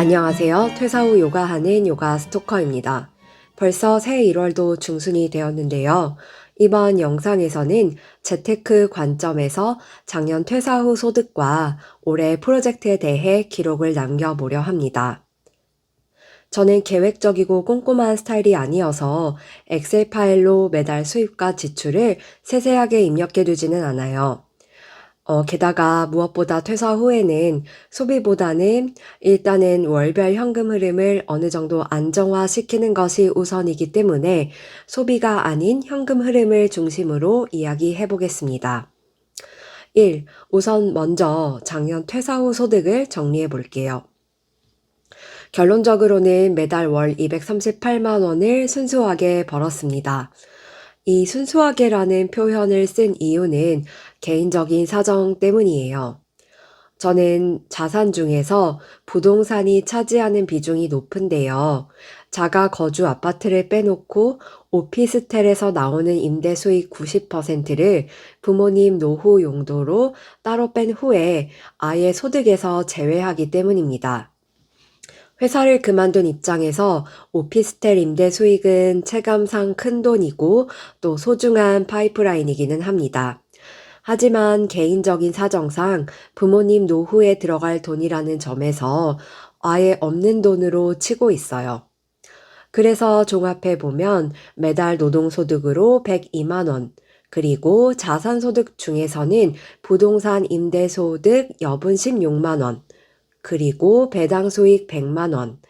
안녕하세요. 퇴사 후 요가하는 요가 스토커입니다. 벌써 새 1월도 중순이 되었는데요. 이번 영상에서는 재테크 관점에서 작년 퇴사 후 소득과 올해 프로젝트에 대해 기록을 남겨보려 합니다. 저는 계획적이고 꼼꼼한 스타일이 아니어서 엑셀 파일로 매달 수입과 지출을 세세하게 입력해두지는 않아요. 게다가 무엇보다 퇴사 후에는 소비보다는 일단은 월별 현금 흐름을 어느 정도 안정화시키는 것이 우선이기 때문에 소비가 아닌 현금 흐름을 중심으로 이야기해 보겠습니다. 1. 우선 먼저 작년 퇴사 후 소득을 정리해 볼게요. 결론적으로는 매달 월 238만 원을 순수하게 벌었습니다. 이 순수하게라는 표현을 쓴 이유는 개인적인 사정 때문이에요. 저는 자산 중에서 부동산이 차지하는 비중이 높은데요. 자가 거주 아파트를 빼놓고 오피스텔에서 나오는 임대 수익 90%를 부모님 노후 용도로 따로 뺀 후에 아예 소득에서 제외하기 때문입니다. 회사를 그만둔 입장에서 오피스텔 임대 수익은 체감상 큰 돈이고 또 소중한 파이프라인이기는 합니다. 하지만 개인적인 사정상 부모님 노후에 들어갈 돈이라는 점에서 아예 없는 돈으로 치고 있어요. 그래서 종합해 보면 매달 노동소득으로 102만 원, 그리고 자산소득 중에서는 부동산 임대소득 여분 16만 원, 그리고 배당수익 100만 원,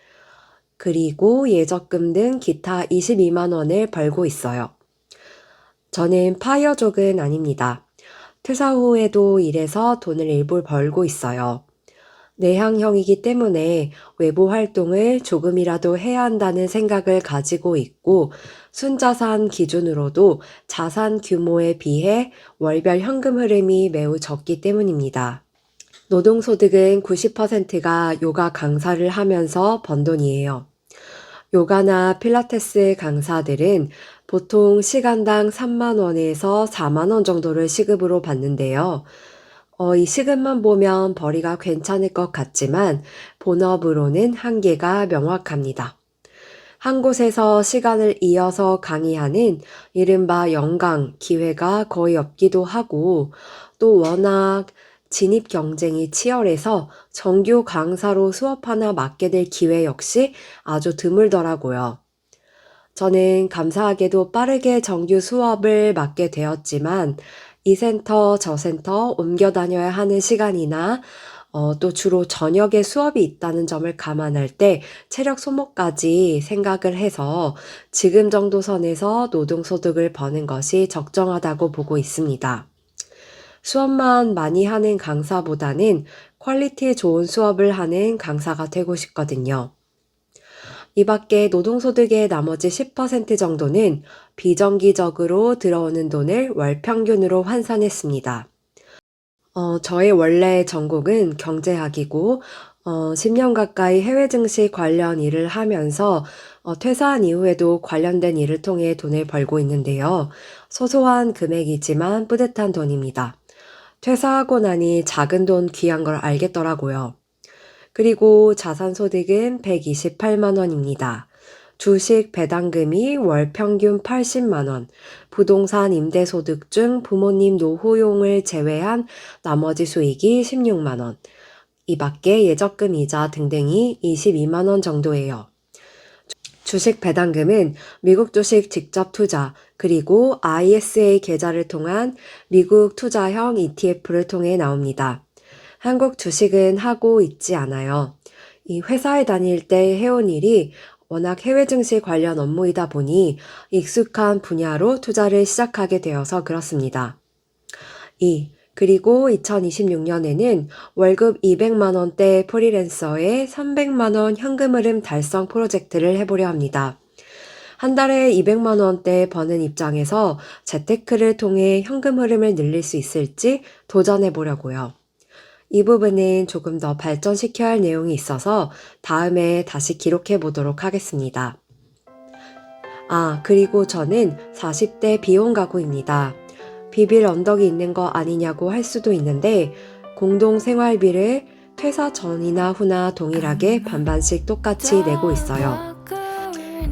그리고 예적금 등 기타 22만 원을 벌고 있어요. 저는 파이어족은 아닙니다. 퇴사 후에도 일해서 돈을 일부 벌고 있어요. 내향형이기 때문에 외부 활동을 조금이라도 해야 한다는 생각을 가지고 있고 순자산 기준으로도 자산 규모에 비해 월별 현금 흐름이 매우 적기 때문입니다. 노동소득은 90%가 요가 강사를 하면서 번 돈이에요. 요가나 필라테스 강사들은 보통 시간당 3만 원에서 4만 원 정도를 시급으로 받는데요. 이 시급만 보면 벌이가 괜찮을 것 같지만 본업으로는 한계가 명확합니다. 한 곳에서 시간을 이어서 강의하는 이른바 연강 기회가 거의 없기도 하고 또 워낙 진입 경쟁이 치열해서 정규 강사로 수업 하나 맡게 될 기회 역시 아주 드물더라고요. 저는 감사하게도 빠르게 정규 수업을 맡게 되었지만 이 센터 저 센터 옮겨 다녀야 하는 시간이나 또 주로 저녁에 수업이 있다는 점을 감안할 때 체력 소모까지 생각을 해서 지금 정도 선에서 노동소득을 버는 것이 적정하다고 보고 있습니다. 수업만 많이 하는 강사보다는 퀄리티 좋은 수업을 하는 강사가 되고 싶거든요. 이 밖에 노동소득의 나머지 10% 정도는 비정기적으로 들어오는 돈을 월 평균으로 환산했습니다. 저의 원래 전공은 경제학이고 10년 가까이 해외 증시 관련 일을 하면서 퇴사한 이후에도 관련된 일을 통해 돈을 벌고 있는데요. 소소한 금액이지만 뿌듯한 돈입니다. 퇴사하고 나니 작은 돈 귀한 걸 알겠더라고요. 그리고 자산소득은 128만 원입니다. 주식 배당금이 월 평균 80만 원, 부동산 임대소득 중 부모님 노후용을 제외한 나머지 수익이 16만 원, 이 밖에 예적금 이자 등등이 22만 원 정도예요. 주식 배당금은 미국 주식 직접 투자, 그리고 ISA 계좌를 통한 미국 투자형 ETF를 통해 나옵니다. 한국 주식은 하고 있지 않아요. 이 회사에 다닐 때 해온 일이 워낙 해외 증시 관련 업무이다 보니 익숙한 분야로 투자를 시작하게 되어서 그렇습니다. 그리고 2026년에는 월급 200만 원대 프리랜서의 300만 원 현금 흐름 달성 프로젝트를 해보려 합니다. 한 달에 200만 원대 버는 입장에서 재테크를 통해 현금 흐름을 늘릴 수 있을지 도전해 보려고요. 이 부분은 조금 더 발전시켜야 할 내용이 있어서 다음에 다시 기록해 보도록 하겠습니다. 그리고 저는 40대 비혼 가구입니다. 비빌 언덕이 있는 거 아니냐고 할 수도 있는데 공동 생활비를 퇴사 전이나 후나 동일하게 반반씩 똑같이 내고 있어요.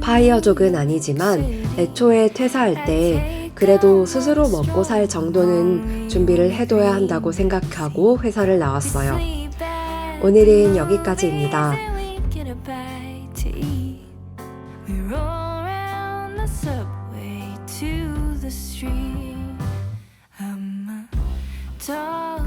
파이어족은 아니지만 애초에 퇴사할 때 그래도 스스로 먹고 살 정도는 준비를 해둬야 한다고 생각하고 회사를 나왔어요. 오늘은 여기까지입니다. We roll around the subway to the street. I'm a dog.